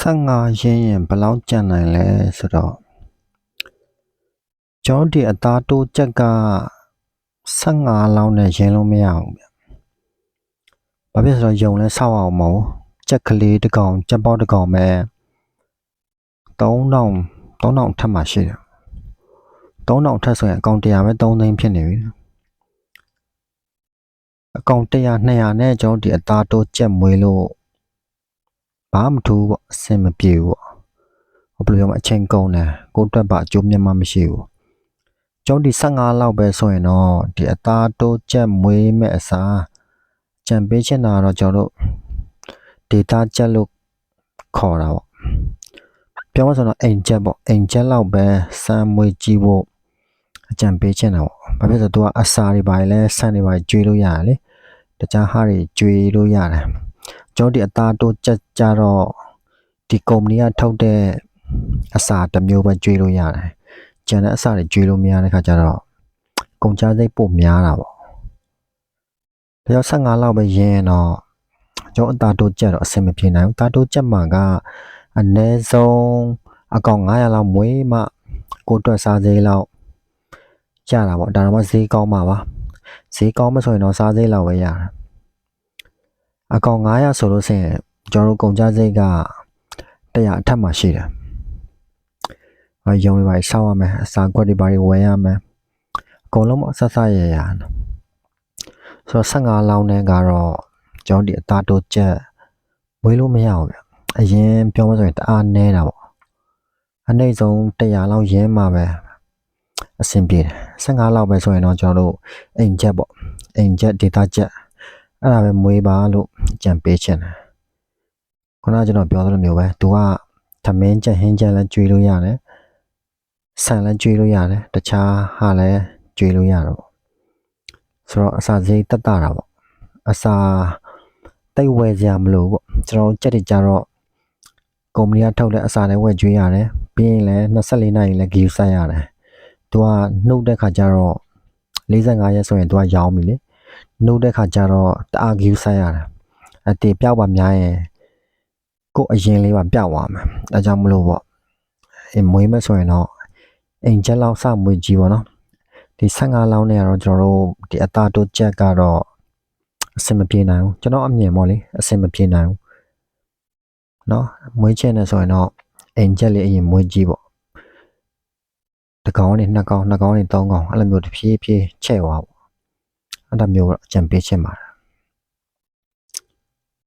15ရင်းရင်ဘယ်လောက်ကျန်နိုင်လဲဆိုတော့ကျွန်တော်ဒီအသားတိုးချက်က15လောက်နဲ့ရင်းလို့မရဘူးဗျ။ဘာဖြစ်ဆိုတော့ယုံလဲဆောက်အောင်မဟုတ်ချက်ကလေးတစ်ကောင်ချက်ပေါက်တစ်ကောင်ပဲ3000ထပ်မှရှိတယ်။3000ထပ်ဆိုရင်အကောင်100ပဲ3သိန်းဖြစ်နေပြီ။အကောင်100 200နဲ့ကျွန်တော်ဒီအသားတိုးချက်မွေးလို့ဘာမှမထူးပေါ့အဆင်မပြေဘူးပေါ့။ဘယ်လိုမှအချိန်ကုန်တယ်ကိုယ့်အတွက်ပါအကျိုးမြတ်မှမရှိဘူး။ကျွန်တော်ဒီ15လောက်ပဲဆိုရင်တော့ဒီအသားတိုးချက်မွေးမဲ့အစားကြံပေးချင်တာတော့ကျွန်တော်တို့ဒေတာချက်လို့ခေါ်တာပေါ့ပြောမှဆိုတော့အိမ်ချက်ပေါ့အိမ်ချက်လောက်ပဲစမ်းမွေးကြည့်ဖို့အကြံပေးချင်တာပေါ့ဘာဖြစ်လို့ဆိုတော့သူကအစာတွေပါလဲဆန်တွေပါကျွေးလို့ရတယ်လေတခြားဟာတွေကျွေးလို့ရတယ်ကျွန်တော်ဒီအသားတိုးချက်ကြတော့ဒီကုမ္ပဏီကထုတ်တဲ့အစာတစ်မျိုးပဲကျွေးလို့ရတယ်ကျန်တဲ့အစာတွေကျွေးလို့မရတဲ့ခါကျတော့ကုန်ကျစရိတ်ပိုများတာပေါ့ဒါကြောင့်15လောက်ပဲရင်းတော့ကျွန်တော်အသားတိုးချက်တော့အဆင်မပြေနိုင်ဘူးအသားတိုးချက်မှာကအနည်းဆုံးအကောင်900လောက်မွေးမှကိုအတွက်စားစရိတ်လောက်ရတာပေါ့ဒါတော့မှဈေးကောင်းမှာပါဈေးကောင်းမဆိုရင်တော့စားစရိတ်လောက်ပဲရတာအကောင်900ဆိုလို့ဆိုရင်ကျွန်တော်တို့ကုန်ကျစရိတ်က100အထက်မှာရှိတယ်ရုံတွေပါဆောက်ရမယ်အစာခွက်တွေပါဝယ်ရမယ်အကုန်လုံးအဆက်ဆက်ရရဆိုတော့15လောင်းနဲ့ကတော့ကျွန်တော်ဒီအသားတိုးချက်ဝေးလို့မရဘူးဗျအရင်ပြောမှဆိုရင်တအားနဲတာပေါ့အနည်းဆုံး100လောက်ရင်းမှာပဲအဆင်ပြေတယ်15လောက်ပဲဆိုရင်တော့ကျွန်တော်တို့အိမ်ချက်ပေါ့အိမ်ချက်ဒေတာချက်အဲ့ဒါပဲမွေးပါလို့ကြံပေးချင်တယ်ခုနကကျွန်တော်ပြောသလိုမျိုးပဲသူကသမင်းချက်ဟင်းချက်လည်းကျွေးလို့ရတယ်ဆန်လည်းကျွေးလို့ရတယ်တခြားဟာလည်းကျွေးလို့ရတော့ဆိုတော့အစာဈေးတက်တာပေါ့အစာတိတ်ဝယ်စရာမလိုပေါ့ကျွန်တော်ချက်တွေကြတော့ကုမ္ပဏီကထုတ်တဲ့အစာတွေဝယ်ကျွေးရတယ်ပြီးရင်လည်း24နာရီလည်းဂီယူဆိုင်ရတယ်သူကနှုတ်တဲ့ခါကျတော့45ရက်ဆိုရင်သူကရောင်းပြီလေနှုတ်တဲ့ခါကျတော့တအားဂီယူဆိုင်ရတယ်အတေပြောက်ပါများရင်ကိုအရင်လေးပါပြောက်သွားမှာဒါကြောင့်မလို့ပေါ့မွေးမဲ့ဆိုရင်တော့အိမ်ချက်လောက်စမွေးကြည့်ပါနော်ဒီ15လောင်းနဲ့ကတော့ကျွန်တော်တို့ဒီအသားတိုးချက်ကတော့အဆင်မပြေနိုင်ဘူးကျွန်တော်အမြင်ပေါ့လေအဆင်မပြေနိုင်ဘူးเนาะမွေးချက်နဲ့ဆိုရင်တော့အိမ်ချက်လေးအရင်မွေးကြည့်ပေါ့တစ်ကောင်နဲ့နှစ်ကောင်3ကောင်အဲ့လိုမျိုးတစ်ဖြည်းဖြည်းချဲ့သွားပေါ့အဲ့ဒါမျိုးတော့အကြံပေးချင်ပါတယ်